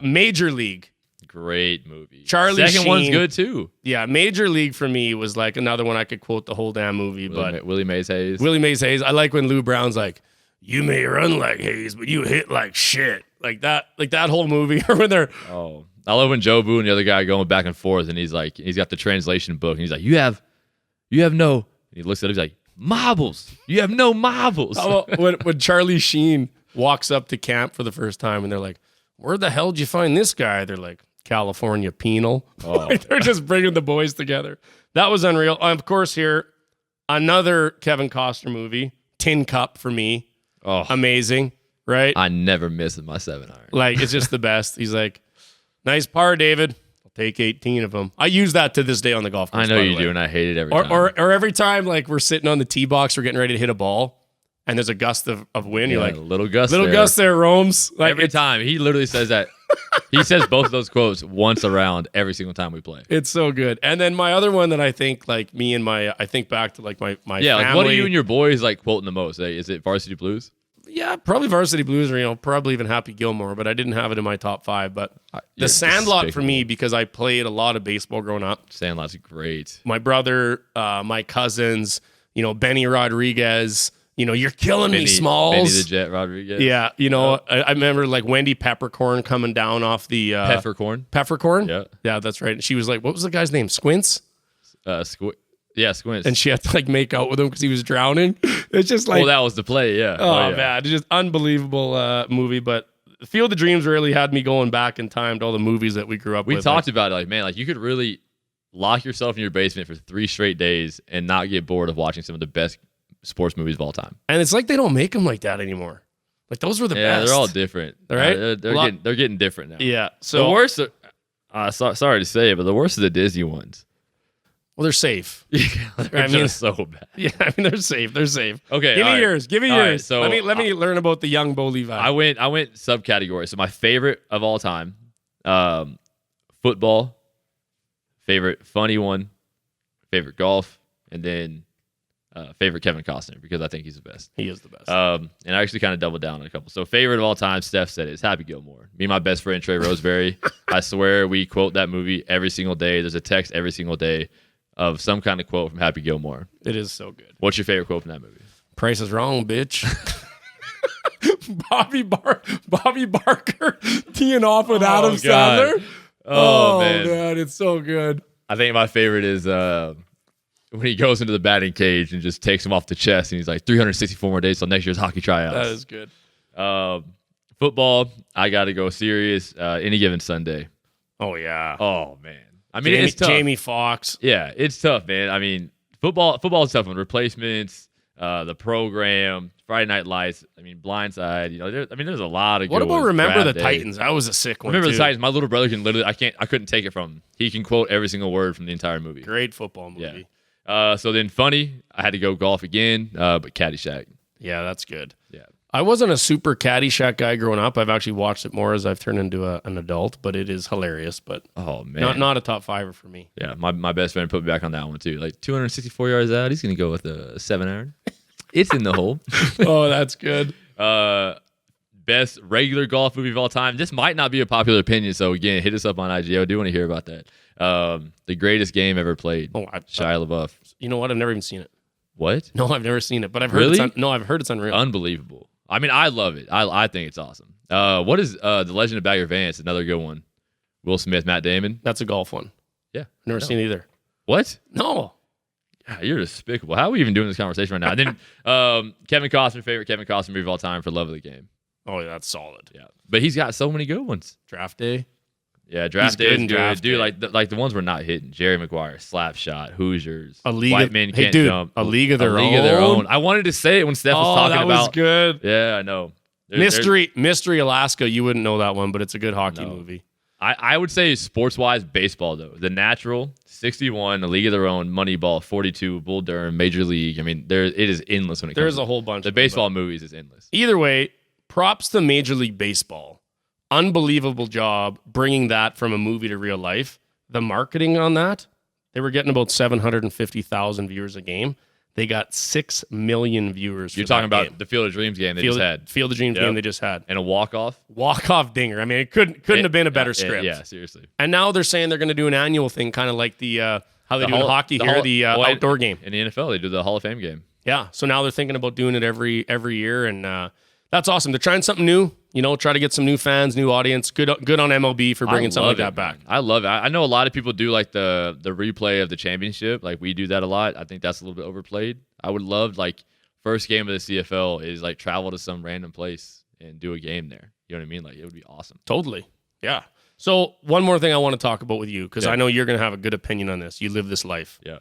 Major League. Great movie. Charlie Second Sheen. one's good too. Yeah, Major League for me was like another one I could quote the whole damn movie. Willie Mays Hayes. Willie Mays Hayes. I like when Lou Brown's like, you may run like Hayes, but you hit like shit. Like that whole movie. Or when they're... Oh, I love when Joe Boo and the other guy going back and forth, and he's got the translation book, and he's like, you have no... And he looks at him, he's like, marbles. You have no marbles. When Charlie Sheen walks up to camp for the first time and they're like, where the hell did you find this guy? They're like, California Penal. Oh, they're just bringing the boys together. That was unreal. Of course, here, another Kevin Costner movie, Tin Cup for me. Oh, amazing, right? I never miss my 7-iron. Like, it's just the best. He's like, nice par, David. Take 18 of them. I use that to this day on the golf course. I know you do, and I hate it every time. Or every time, like, we're sitting on the tee box, we're getting ready to hit a ball, and there's a gust of wind. Yeah, You're like, little gust there roams. Like, every time. He literally says that. He says both of those quotes once around every single time we play. It's so good. And then my other one that I think, like I think back to like my yeah, family. like what are you and your boys like quoting the most? Like, is it Varsity Blues? Yeah, probably Varsity Blues, or probably even Happy Gilmore, but I didn't have it in my top 5. But the Sandlot for me, because I played a lot of baseball growing up. Sandlot's great. My brother, my cousins, Benny Rodriguez. You're killing me, Smalls. Benny the Jet Rodriguez. Yeah, I remember like Wendy Peppercorn coming down off the Peppercorn. Peppercorn. Yeah, that's right. And she was like, what was the guy's name? Squints. Squints. And she had to like make out with him because he was drowning. It's just like, that was the play. Yeah. Oh man, it's just unbelievable movie. But Field of Dreams really had me going back in time to all the movies that we grew up with. We talked about it, like, man, like you could really lock yourself in your basement for 3 straight days and not get bored of watching some of the best sports movies of all time. And it's like they don't make them like that anymore. Like those were the best. Yeah, they're all different. Right? They're getting different now. Yeah. So the worst. Sorry to say it, but the worst are the Disney ones. Well, they're safe. They're just so bad. Yeah, I mean they're safe. They're safe. Okay, give me yours. Give me yours. Right, so let me learn about the young Bo Levi. I went subcategory. So my favorite of all time, football. Favorite funny one, favorite golf, and then favorite Kevin Costner because I think he's the best. He is the best. And I actually kind of doubled down on a couple. So favorite of all time, Steph said it. It's Happy Gilmore. Me and my best friend Trey Roseberry. I swear we quote that movie every single day. There's a text every single day of some kind of quote from Happy Gilmore. It is so good. What's your favorite quote from that movie? Price is wrong, bitch. Bobby Barker teeing off with Adam Sandler. Oh man, it's so good. I think my favorite is when he goes into the batting cage and just takes him off the chest, and he's like 364 more days till next year's hockey tryouts. That is good. Football, I got to go serious. Any Given Sunday. Oh yeah. Oh man. I mean, it's tough. Jamie Foxx. Yeah, it's tough, man. I mean, football's tough one. Replacements, the program, Friday Night Lights. I mean, Blindside. There's a lot of. What good about ones. Remember Draft the Day. Titans? That was a sick one. Remember too. the Titans. My little brother can literally. I couldn't take it from him. He can quote every single word from the entire movie. Great football movie. Yeah. So then funny, I had to go golf again, but Caddyshack. Yeah, that's good. Yeah. I wasn't a super Caddyshack guy growing up. I've actually watched it more as I've turned into an adult, but it is hilarious. But oh man, not a top 5er for me. Yeah, my best friend put me back on that one too. Like 264 yards out, he's gonna go with a 7-iron. It's in the hole. Oh, that's good. Best regular golf movie of all time. This might not be a popular opinion, so again, hit us up on IG. I do want to hear about that. The greatest game ever played. Oh, Shia LaBeouf. You know what? I've never even seen it. What? No, I've never seen it, but I've heard Really? I've heard it's unreal. Unbelievable. I mean, I love it. I think it's awesome. What is The Legend of Bagger Vance? Another good one. Will Smith, Matt Damon. That's a golf one. Yeah. I've never seen it either. What? No. God, you're despicable. How are we even doing this conversation right now? And then Kevin Costner, favorite Kevin Costner movie of all time for Love of the Game. Oh, yeah, that's solid. Yeah. But he's got so many good ones. Draft Day. Yeah, Draft Day good is in good. Draft Dude, Day. like the ones we're not hitting. Jerry Maguire, Slapshot, Hoosiers, A League White of- Men Hey, Can't dude, Jump. A League of Their League of Their Own. Own. I wanted to say it when Steph was talking that was about. good. Yeah, I know. Mystery Alaska. You wouldn't know that one, but it's a good hockey movie. I would say sports-wise, baseball, though. The Natural, 61, A League of Their Own, Moneyball, 42, Bull Durham, Major League. I mean, it is endless when it comes There's to a whole bunch. the of them, baseball but movies is endless. Either way, props to Major League Baseball. Unbelievable job bringing that from a movie to real life. The marketing on that, they were getting about 750,000 viewers a game. They got 6 million viewers. You're for talking that about game. the Field of Dreams game they just had. Field of Dreams Yep. game they just had. And a walk-off. Walk-off dinger. I mean, it couldn't have been a better script. Yeah, seriously. And now they're saying they're going to do an annual thing, kind of like the how they do in hockey here, outdoor game. In the NFL, they do the Hall of Fame game. Yeah. So now they're thinking about doing it every year, and that's awesome. They're trying something new. Try to get some new fans, new audience. Good on MLB for bringing something like that back. I love it. I know a lot of people do like the replay of the championship. Like we do that a lot. I think that's a little bit overplayed. I would love first game of the CFL is like travel to some random place and do a game there. You know what I mean? Like it would be awesome. Totally. Yeah. So one more thing I want to talk about with you, because I know you're going to have a good opinion on this. You live this life. Yeah.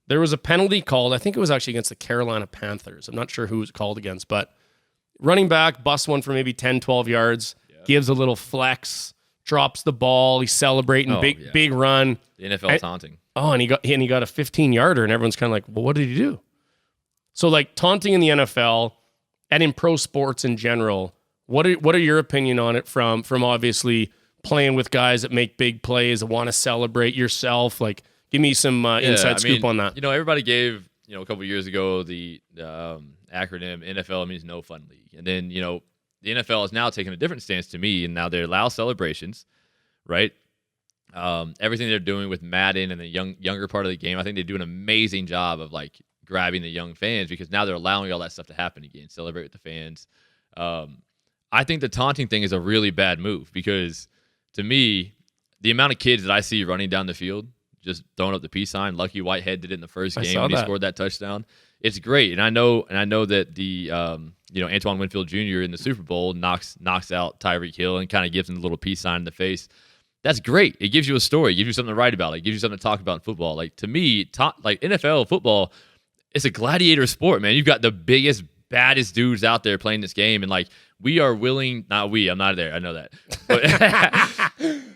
There was a penalty called. I think it was actually against the Carolina Panthers. I'm not sure who it was called against, but running back busts one for maybe 10, 12 yards, gives a little flex, drops the ball. He's celebrating, big run. The NFL taunting. Oh, and he got a 15-yarder, and everyone's kind of like, well, what did he do? So, taunting in the NFL, and in pro sports in general, what are your opinion on it from obviously playing with guys that make big plays, that want to celebrate yourself? Like, give me some inside scoop on that. Everybody gave, a couple years ago the acronym NFL means no fun league. And then, the NFL is now taking a different stance to me, and now they allow celebrations, right? Everything they're doing with Madden and the younger part of the game, I think they do an amazing job of like grabbing the young fans, because now they're allowing all that stuff to happen again, celebrate with the fans. I think the taunting thing is a really bad move, because to me, the amount of kids that I see running down the field just throwing up the peace sign. Lucky Whitehead did it in the first game when he scored that touchdown. It's great, and I know that the Antoine Winfield Jr. in the Super Bowl knocks out Tyreek Hill and kind of gives him a little peace sign in the face. That's great. It gives you a story. It gives you something to write about. It gives you something to talk about in football. Like, to me, like NFL football, it's a gladiator sport, man. You've got the biggest, baddest dudes out there playing this game, and like we are willing. Not we. I'm not there. I know that.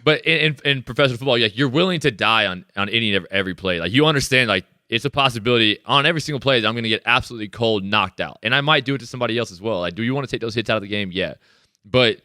But in professional football, like, you're willing to die on any and every play. Like, you understand, like, it's a possibility on every single play that I'm going to get absolutely cold knocked out, and I might do it to somebody else as well. Like, do you want to take those hits out of the game? Yeah, but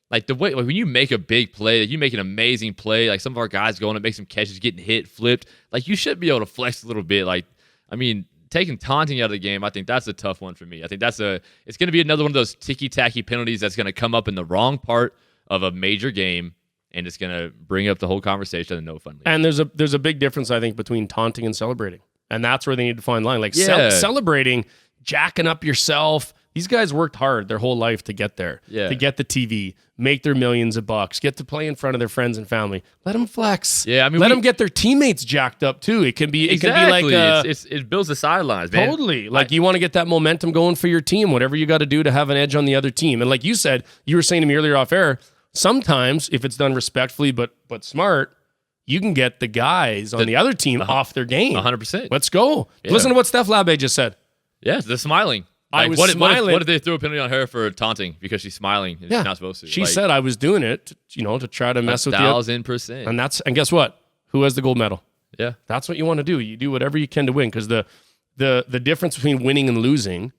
like the way, like, when you make a big play, like, you make an amazing play, like some of our guys going and make some catches, getting hit, flipped, like, you should be able to flex a little bit. Like, I mean, taking taunting out of the game, I think that's a tough one for me. I think it's going to be another one of those ticky-tacky penalties that's going to come up in the wrong part of a major game, and it's going to bring up the whole conversation and no fun league. And there's a big difference, I think, between taunting and celebrating. And that's where they need to find the line. Like, celebrating, jacking up yourself. These guys worked hard their whole life to get there, to get the TV, make their millions of bucks, get to play in front of their friends and family. Let them flex. Yeah, I mean, let them get their teammates jacked up too. It can be like it builds the sidelines, man. Totally. Like, you want to get that momentum going for your team, whatever you got to do to have an edge on the other team. And like you said, you were saying to me earlier off air, sometimes if it's done respectfully but smart, you can get the guys on the other team off their game. 100%. Let's go. Yeah. Listen to what Steph Labbé just said. Yes, the smiling. Like, I was smiling. What if they threw a penalty on her for taunting because she's smiling and she's not supposed to? She said I was doing it, to try to mess with you. 1,000%. And guess what? Who has the gold medal? Yeah. That's what you want to do. You do whatever you can to win, because the difference between winning and losing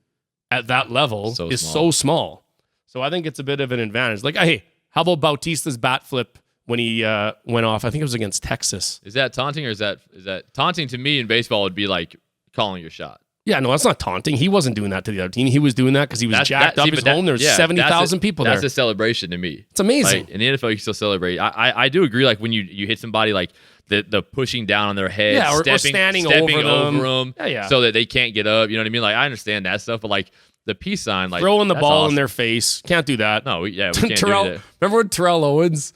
at that level is so small. So I think it's a bit of an advantage. Like, hey, how about Bautista's bat flip when he went off? I think it was against Texas. Is that taunting, or is that taunting? To me in baseball would be like calling your shot. Yeah, no, that's not taunting. He wasn't doing that to the other team. He was doing that because he was jacked up his home. There was 70,000 people there. That's a celebration to me. It's amazing. Like, in the NFL, you can still celebrate. I do agree, like, when you hit somebody, like the pushing down on their head, or standing over them. So that they can't get up. You know what I mean? Like, I understand that stuff, but like the peace sign, like throwing the ball in their face. Can't do that. No, we can't do that. Remember when Terrell Owens,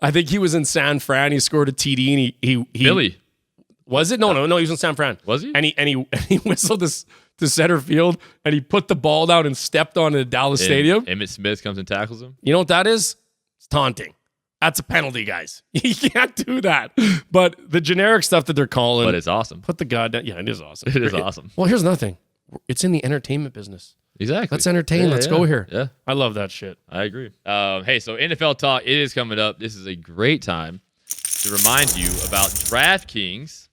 I think he was in San Fran, he scored a TD, and he Billy. Was it? No, he was in San Fran. Was he? And he whistled this to center field, and he put the ball down and stepped onto the Dallas Stadium. Emmitt Smith comes and tackles him. You know what that is? It's taunting. That's a penalty, guys. You can't do that. But the generic stuff that they're calling. But it's awesome. Put the god down. Yeah, it is awesome. It is awesome. Well, here's another thing. It's in the entertainment business. Exactly. Let's entertain. Let's go here. Yeah. I love that shit. I agree. Hey, so NFL talk, it is coming up. This is a great time to remind you about DraftKings.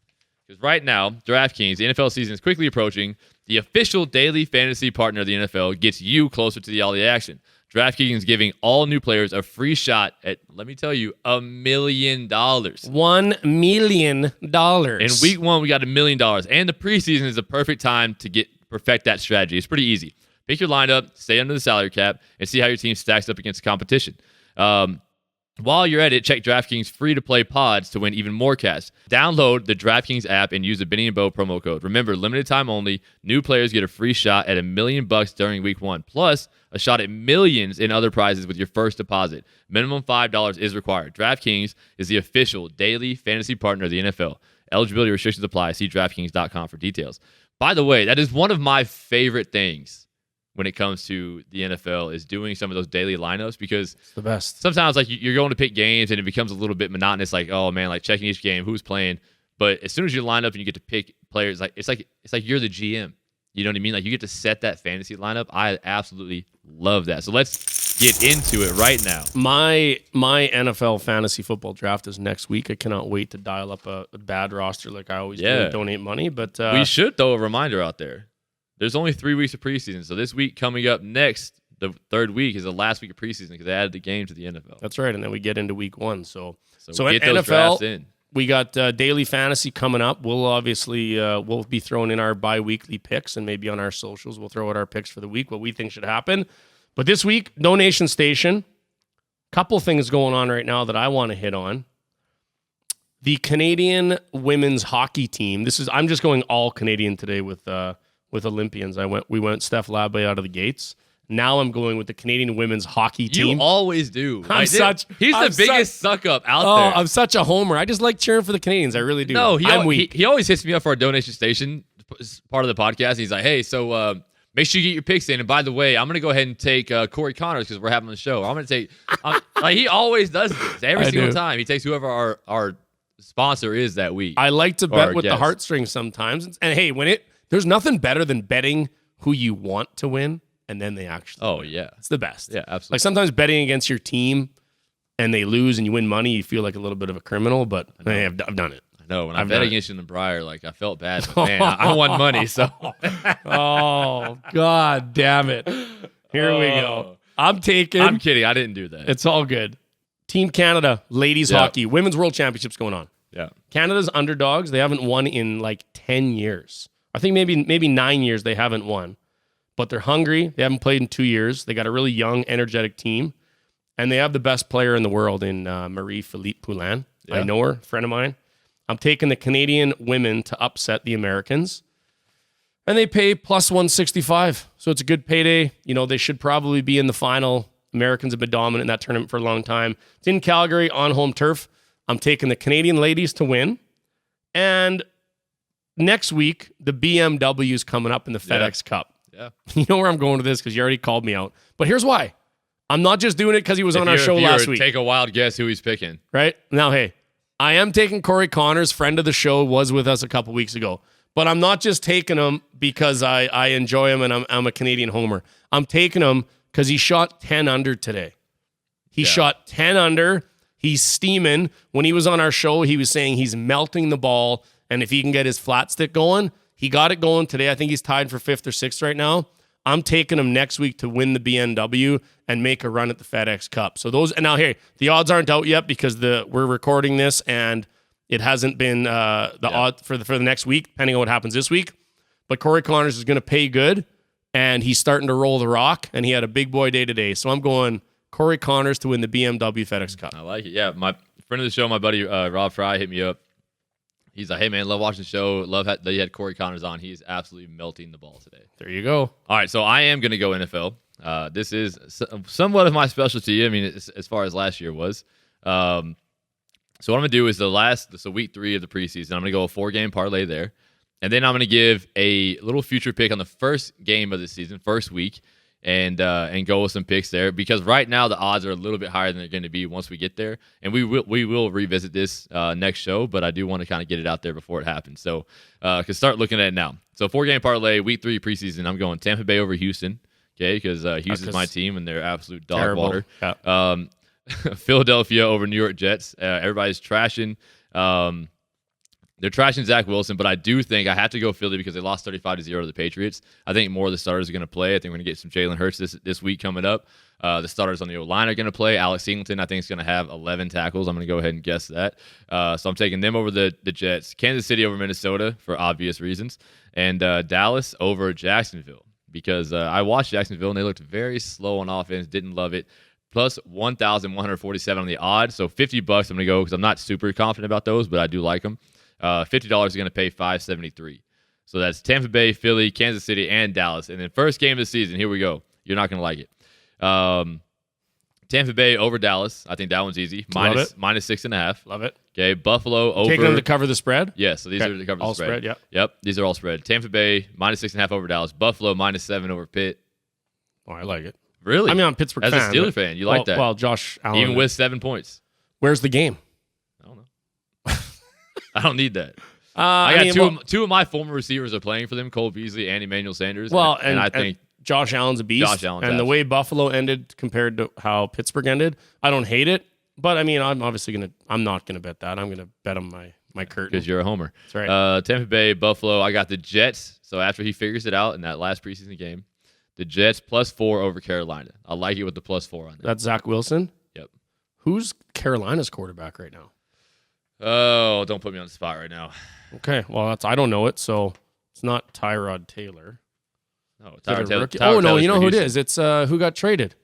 Because right now, DraftKings, the NFL season is quickly approaching. The official daily fantasy partner of the NFL gets you closer to all the action. DraftKings is giving all new players a free shot at, let me tell you, $1 million. $1 million. In week one, we got $1 million. And the preseason is the perfect time to perfect that strategy. It's pretty easy. Pick your lineup, stay under the salary cap, and see how your team stacks up against the competition. While you're at it, check DraftKings free-to-play pods to win even more cash. Download the DraftKings app and use the Benny and Bo promo code. Remember, limited time only. New players get a free shot at $1 million during week one, plus a shot at millions in other prizes with your first deposit. Minimum $5 is required. DraftKings is the official daily fantasy partner of the NFL. Eligibility restrictions apply. See DraftKings.com for details. By the way, that is one of my favorite things when it comes to the NFL, is doing some of those daily lineups, because it's the best. Sometimes, like, you're going to pick games and it becomes a little bit monotonous, like, oh man, like checking each game, who's playing. But as soon as you line up and you get to pick players, like it's like you're the GM. You know what I mean? Like, you get to set that fantasy lineup. I absolutely love that. So let's get into it right now. My NFL fantasy football draft is next week. I cannot wait to dial up a bad roster like I always do and donate money. But we should throw a reminder out there. There's only 3 weeks of preseason. So this week coming up next, the third week, is the last week of preseason because they added the game to the NFL. That's right. And then we get into week 1. So get those drafts in. We got daily fantasy coming up. We'll obviously we'll be throwing in our bi-weekly picks, and maybe on our socials we'll throw out our picks for the week, what we think should happen. But this week, Donation Station, couple things going on right now that I want to hit on. The Canadian women's hockey team. I'm just going all Canadian today with Olympians. We went Steph Labbé out of the gates. Now I'm going with the Canadian women's hockey team. You always do. He's the biggest suck up out there. I'm such a homer. I just like cheering for the Canadians. I really do. No, I'm weak. He always hits me up for our Donation Station part of the podcast. He's like, hey, so make sure you get your picks in. And by the way, I'm going to go ahead and take Corey Connors because we're having the show. I'm going to take like he always does this every single time. He takes whoever our sponsor is that week. I like to bet with the heartstrings sometimes. And hey, there's nothing better than betting who you want to win. And then they actually win. Yeah. It's the best. Yeah, absolutely. Like sometimes betting against your team and they lose and you win money, you feel like a little bit of a criminal, but hey, I've done it. I know. When I bet against you in the Briar, like I felt bad, but man, I won money, so. Oh, God damn it. Here we go. I'm kidding. I didn't do that. It's all good. Team Canada, ladies hockey, women's world championships going on. Yeah. Canada's underdogs. They haven't won in like 10 years. I think maybe 9 years they haven't won. But they're hungry. They haven't played in 2 years. They got a really young, energetic team. And they have the best player in the world in Marie-Philippe Poulin. Yeah. I know her, friend of mine. I'm taking the Canadian women to upset the Americans. And they pay plus 165. So it's a good payday. You know, they should probably be in the final. Americans have been dominant in that tournament for a long time. It's in Calgary on home turf. I'm taking the Canadian ladies to win. And next week, the BMW is coming up in the FedEx Cup. Yeah. You know where I'm going with this because you already called me out. But here's why. I'm not just doing it because he was on our show last week. Take a wild guess who he's picking. Right? Now, hey, I am taking Corey Connors, friend of the show, was with us a couple weeks ago. But I'm not just taking him because I enjoy him and I'm a Canadian homer. I'm taking him because he shot 10 under today. He shot 10 under. He's steaming. When he was on our show, he was saying he's melting the ball. And if he can get his flat stick going, he got it going today. I think he's tied for 5th or 6th right now. I'm taking him next week to win the BMW and make a run at the FedEx Cup. So those, and now here, the odds aren't out yet because we're recording this and it hasn't been the odd for the next week, depending on what happens this week. But Corey Connors is going to pay good, and he's starting to roll the rock, and he had a big boy day today. So I'm going Corey Connors to win the BMW FedEx Cup. I like it. Yeah, my friend of the show, my buddy Rob Fry, hit me up. He's like, hey, man, love watching the show. Love that you had Corey Connors on. He's absolutely melting the ball today. There you go. All right, so I am going to go NFL. This is somewhat of my specialty. I mean, as far as last year was. So what I'm going to do is week 3 of the preseason. I'm going to go a 4-game parlay there. And then I'm going to give a little future pick on the first game of the season, first week, and go with some picks there. Because right now the odds are a little bit higher than they're going to be once we get there. And we will revisit this next show, but I do want to kind of get it out there before it happens. So can start looking at it now. So 4-game parlay, week 3 preseason. I'm going Tampa Bay over Houston, okay? Because Houston's my team and they're absolute dog terrible. Water. Yeah. Philadelphia over New York Jets. Everybody's trashing. They're trashing Zach Wilson, but I do think I have to go Philly because they lost 35-0 to the Patriots. I think more of the starters are going to play. I think we're going to get some Jalen Hurts this week coming up. The starters on the O-line are going to play. Alex Singleton, I think, is going to have 11 tackles. I'm going to go ahead and guess that. So I'm taking them over the Jets. Kansas City over Minnesota for obvious reasons. And Dallas over Jacksonville because I watched Jacksonville, and they looked very slow on offense. Didn't love it. Plus 1,147 on the odds. So $50 I'm going to go because I'm not super confident about those, but I do like them. $50 is going to pay $573. So that's Tampa Bay, Philly, Kansas City, and Dallas. And then first game of the season, here we go. You're not going to like it. Tampa Bay over Dallas. I think that one's easy. Minus 6.5. Love it. Okay, Buffalo over. Taking them to cover the spread? Yeah, so these are to cover all the spread. Yeah. Yep, these are all spread. Tampa Bay, minus 6.5 over Dallas. Buffalo, minus 7 over Pitt. Oh, I like it. Really? I mean, I'm a Pittsburgh fan. As a Steelers fan, you like that. Well, Josh Allen. Even with 7 points. Where's the game? I don't know. I don't need that. I got two of my former receivers are playing for them, Cole Beasley and Emmanuel Sanders. Well, and I think Josh Allen's a beast. The way Buffalo ended compared to how Pittsburgh ended, I don't hate it. But I mean, I'm not gonna bet that. I'm gonna bet on My curtain. Because you're a homer. That's right. Tampa Bay, Buffalo. I got the Jets. So after he figures it out in that last preseason game, the Jets +4 over Carolina. I like it with the +4 on there. That's Zach Wilson? Yep. Who's Carolina's quarterback right now? Oh, don't put me on the spot right now. Okay, well, I don't know it, so it's not Tyrod Taylor. No, Tyler Taylor. Oh, no, you know who it is. It's who got traded.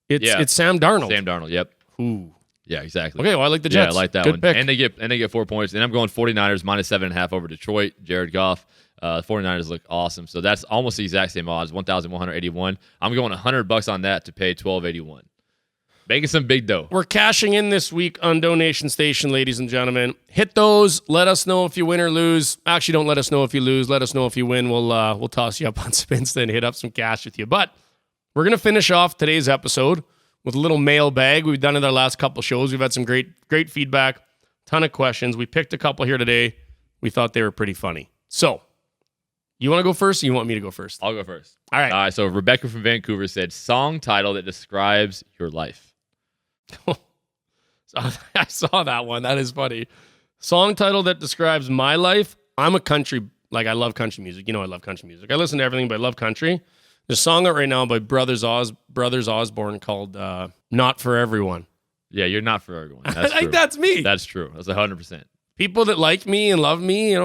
It's Sam Darnold. Sam Darnold, yep. Ooh. Yeah, exactly. Okay, well, I like the Jets. Yeah, I like that Good one. pick. And they get 4 points. And I'm going 49ers -7.5 over Detroit. Jared Goff. 49ers look awesome. So that's almost the exact same odds, 1,181. I'm going $100 on that to pay $1,281. Making some big dough. We're cashing in this week on Donation Station, ladies and gentlemen. Hit those. Let us know if you win or lose. Actually, don't let us know if you lose. Let us know if you win. We'll toss you up on Spinsta and hit up some cash with you. But we're going to finish off today's episode with a little mailbag. We've done it our last couple shows. We've had some great feedback, ton of questions. We picked a couple here today. We thought they were pretty funny. So, you want to go first or you want me to go first? I'll go first. All right. So Rebecca from Vancouver said, song title that describes your life. So I saw that one. That is funny. Song title that describes my life. I'm a country, I love country music. You know I love country music. I listen to everything, but I love country. There's a song out right now by Brothers Osborne called Not For Everyone. Yeah, you're not for everyone. That's true. That's me. That's true. That's 100%. People that like me and love me,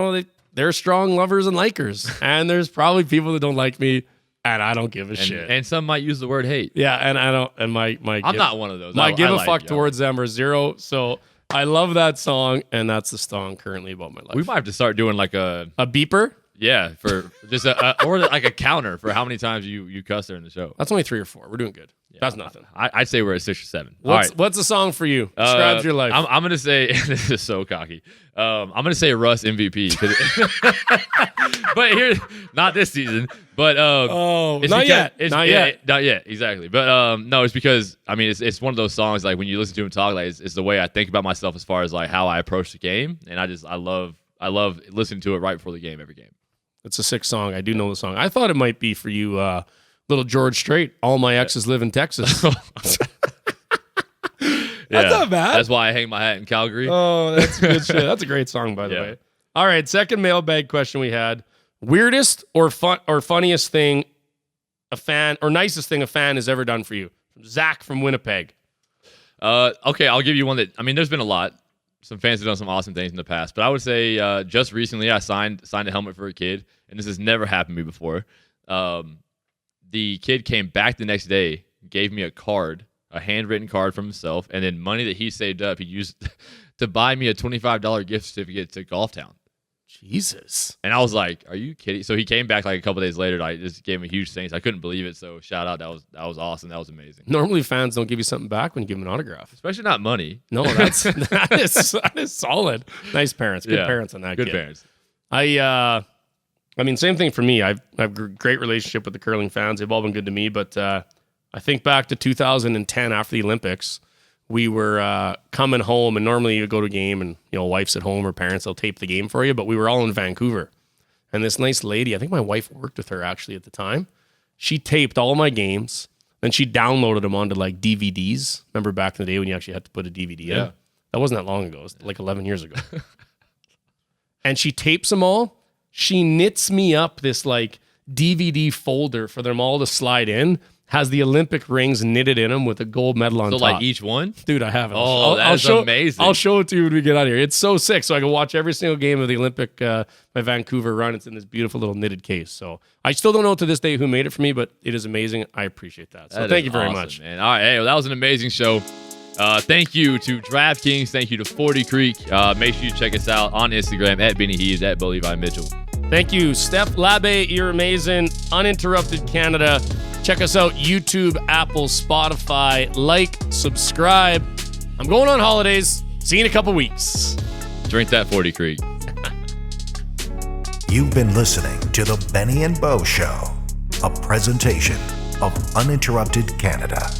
they're strong lovers and likers. And there's probably people that don't like me, and I don't give a shit. And some might use the word hate. Yeah, and I don't. And I'm not one of those. My give a like fuck you. towards them are zero. So I love that song, and that's the song currently about my life. We might have to start doing like a beeper. Yeah, for just or like a counter for how many times you cuss during the show. That's only 3 or 4. We're doing good. Yeah, that's nothing. I'd say we're at 6 or 7. What's a song for you? Describes your life. I'm gonna say this is so cocky. I'm gonna say Russ MVP, but here, not this season. But not yet. Not yet. Exactly. But no, it's because it's one of those songs like when you listen to him talk, like it's the way I think about myself as far as like how I approach the game, and I love listening to it right before the game every game. It's a sick song. I do know the song. I thought it might be for you, little George Strait. All my exes live in Texas. That's not bad. That's why I hang my hat in Calgary. Oh, that's good shit. That's a great song, by the way. All right, second mailbag question we had: weirdest or funniest thing a fan or nicest thing a fan has ever done for you? Zach from Winnipeg. Okay, I'll give you one that there's been a lot. Some fans have done some awesome things in the past, but I would say just recently I signed a helmet for a kid, and this has never happened to me before. The kid came back the next day, gave me a handwritten card from himself, and then money that he saved up, he used to buy me a $25 gift certificate to Golf Town. Jesus. And I was like, are you kidding? So he came back like a couple days later, and I just gave him a huge thanks. I couldn't believe it, so shout out. That was awesome. That was amazing. Normally fans don't give you something back when you give them an autograph. Especially not money. No, that is solid. Nice parents. Good parents on that Good kid. Parents. Same thing for me. I have a great relationship with the curling fans. They've all been good to me, but I think back to 2010 after the Olympics, we were coming home, and normally you go to a game and, wife's at home or parents, they'll tape the game for you, but we were all in Vancouver. And this nice lady, I think my wife worked with her actually at the time, she taped all my games, then she downloaded them onto like DVDs. Remember back in the day when you actually had to put a DVD in? That wasn't that long ago. It was like 11 years ago. And she tapes them all. She knits me up this like DVD folder for them all to slide in. Has the Olympic rings knitted in them with a gold medal on top. So like each one? Dude, I have it. That's amazing. I'll show it to you when we get out of here. It's so sick. So I can watch every single game of the Olympic, my Vancouver run. It's in this beautiful little knitted case. So I still don't know to this day who made it for me, but it is amazing. I appreciate that. So thank you very much. Man. All right. Hey, well, that was an amazing show. Thank you to DraftKings. Thank you to 40 Creek. Make sure you check us out on Instagram at Benny Hees, at Levi Mitchell. Thank you, Steph Labbé. You're amazing. Uninterrupted Canada. Check us out, YouTube, Apple, Spotify. Like, subscribe. I'm going on holidays. See you in a couple weeks. Drink that 40 Creek. You've been listening to the Benny and Bo Show, a presentation of Uninterrupted Canada.